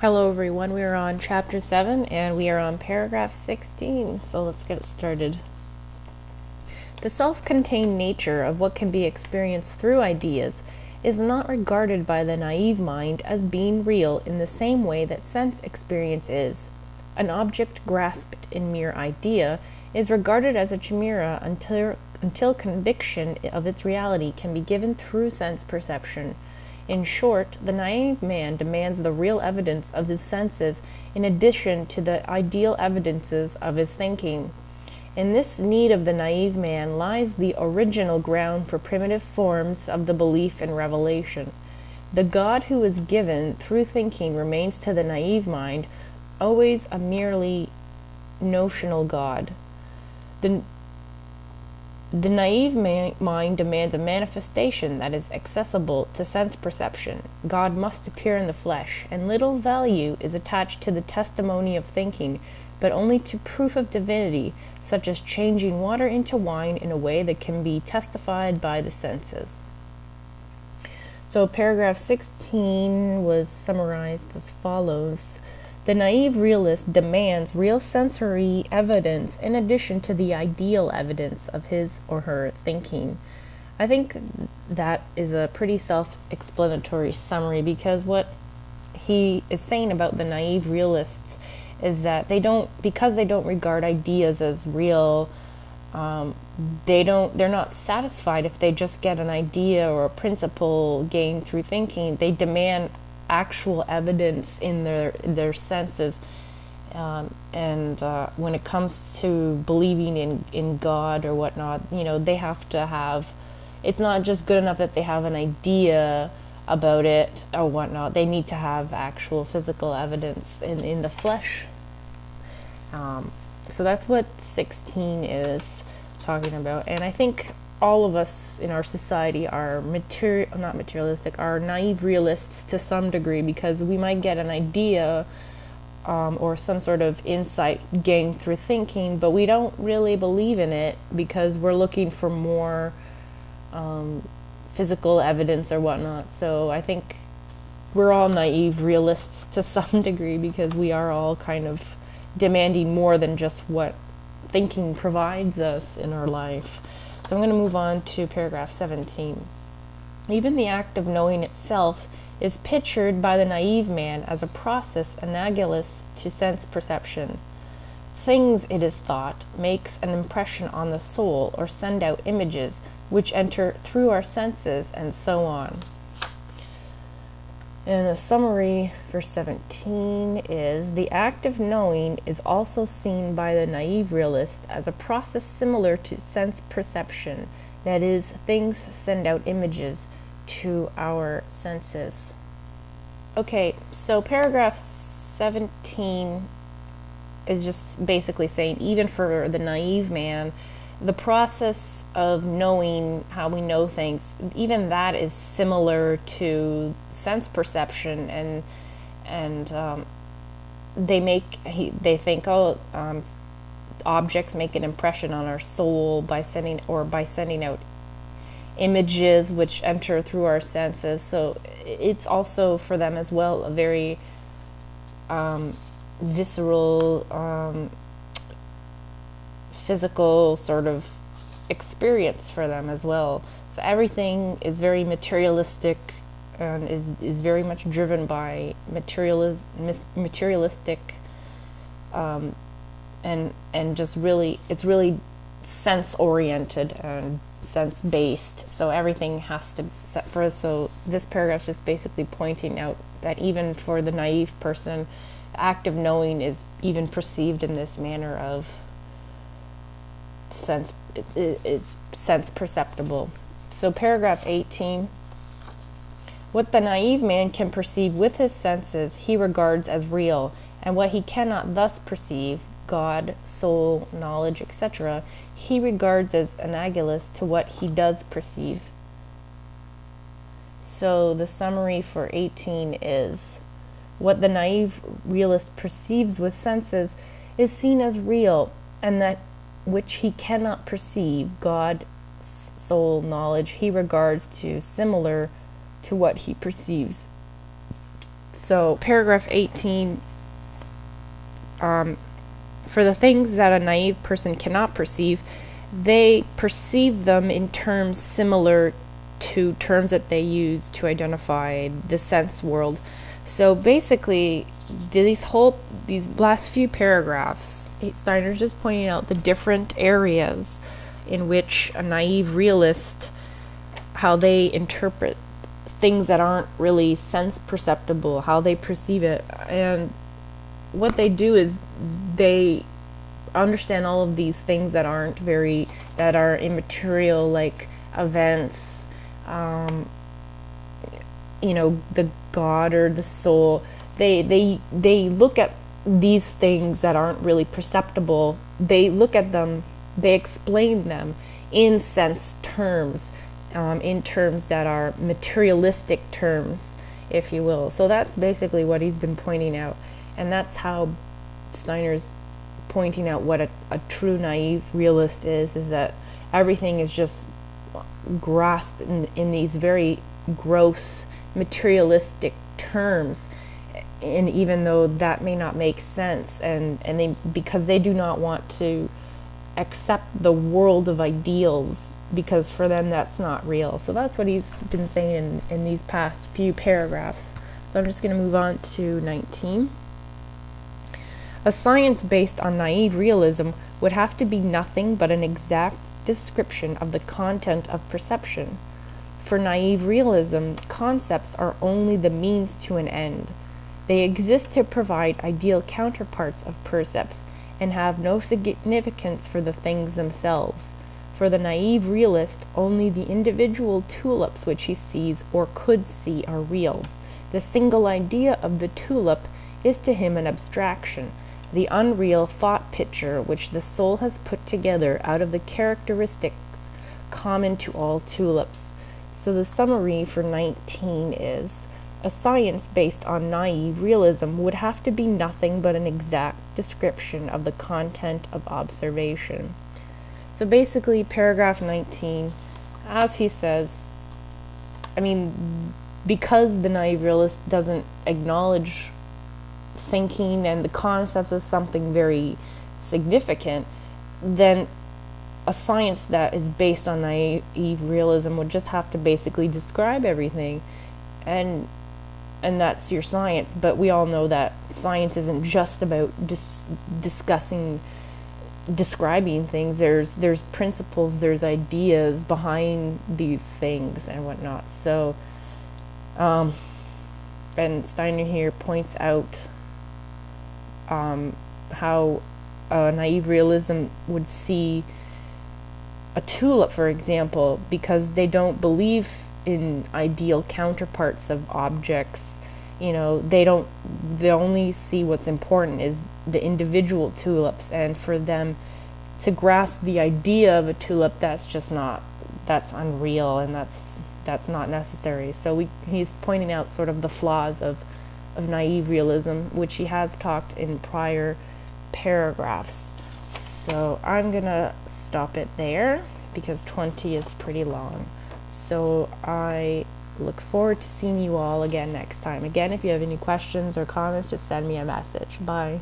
Hello everyone, we are on chapter 7 and we are on paragraph 16, so let's get started. The self-contained nature of what can be experienced through ideas is not regarded by the naive mind as being real in the same way that sense experience is. An object grasped in mere idea is regarded as a chimera until conviction of its reality can be given through sense perception. In short, the naive man demands the real evidence of his senses in addition to the ideal evidences of his thinking. In this need of the naive man lies the original ground for primitive forms of the belief in revelation. The God who is given through thinking remains to the naive mind always a merely notional God. The naive mind demands a manifestation that is accessible to sense perception. God must appear in the flesh, and little value is attached to the testimony of thinking, but only to proof of divinity, such as changing water into wine in a way that can be testified by the senses. So paragraph 16 was summarized as follows. The naive realist demands real sensory evidence in addition to the ideal evidence of his or her thinking. I think that is a pretty self-explanatory summary, because what he is saying about the naive realists is that because they don't regard ideas as real, they're not satisfied if they just get an idea or a principle gained through thinking. They demand actual evidence in their senses, and when it comes to believing in God or whatnot, they have to have, it's not just good enough that they have an idea about it or whatnot. They need to have actual physical evidence in the flesh. So that's what 16 is talking about, and I think all of us in our society are not materialistic, are naive realists to some degree, because we might get an idea or some sort of insight gained through thinking, but we don't really believe in it because we're looking for more physical evidence or whatnot. So I think we're all naive realists to some degree, because we are all kind of demanding more than just what thinking provides us in our life. So I'm going to move on to paragraph 17. Even the act of knowing itself is pictured by the naive man as a process analogous to sense perception. Things, it is thought, makes an impression on the soul or send out images which enter through our senses, and so on. And the summary for 17 is, the act of knowing is also seen by the naive realist as a process similar to sense perception. That is, things send out images to our senses. Okay, so paragraph 17 is just basically saying, even for the naive man, the process of knowing how we know things, even that is similar to sense perception, and they think, objects make an impression on our soul by sending out images which enter through our senses. So it's also for them as well a very visceral, physical sort of experience for them as well. So everything is very materialistic and is very much driven by materialistic and just really, it's really sense oriented and sense based. So everything has to set for, so this paragraph is just basically pointing out that even for the naive person, the act of knowing is even perceived in this manner of sense, it's sense perceptible. So paragraph 18, what the naive man can perceive with his senses he regards as real, and what he cannot thus perceive, God, soul, knowledge, etc., he regards as analogous to what he does perceive. So the summary for 18 is, what the naive realist perceives with senses is seen as real, and that which he cannot perceive, God, soul, knowledge, he regards to similar to what he perceives So paragraph 18, for the things that a naive person cannot perceive, they perceive them in terms similar to terms that they use to identify the sense world. So basically, these last few paragraphs, Steiner's just pointing out the different areas in which a naive realist, how they interpret things that aren't really sense perceptible, how they perceive it. And what they do is they understand all of these things that are immaterial, like events, the God or the soul. They look at these things that aren't really perceptible. They look at them, they explain them in sense terms, in terms that are materialistic terms, if you will. So that's basically what he's been pointing out, and that's how Steiner's pointing out what a true naive realist is that everything is just grasped in these very gross materialistic terms, and even though that may not make sense, and they, because they do not want to accept the world of ideals, because for them that's not real. So that's what he's been saying in these past few paragraphs. So I'm just going to move on to 19. A science based on naive realism would have to be nothing but an exact description of the content of perception. For naive realism, concepts are only the means to an end. They exist to provide ideal counterparts of percepts and have no significance for the things themselves. For the naive realist, only the individual tulips which he sees or could see are real. The single idea of the tulip is to him an abstraction, the unreal thought picture which the soul has put together out of the characteristics common to all tulips. So the summary for 19 is, a science based on naive realism would have to be nothing but an exact description of the content of observation. So basically, paragraph 19, as he says, because the naive realist doesn't acknowledge thinking and the concepts as something very significant, then a science that is based on naive realism would just have to basically describe everything, and that's your science. But we all know that science isn't just about describing things. There's principles, there's ideas behind these things and whatnot. So and Steiner here points out how naive realism would see a tulip, for example, because they don't believe in ideal counterparts of objects. They only see what's important is the individual tulips, and for them to grasp the idea of a tulip, that's unreal, and that's not necessary. So he's pointing out sort of the flaws of naive realism, which he has talked in prior paragraphs. So I'm gonna stop it there because 20 is pretty long. So I look forward to seeing you all again next time. Again, if you have any questions or comments, just send me a message. Bye.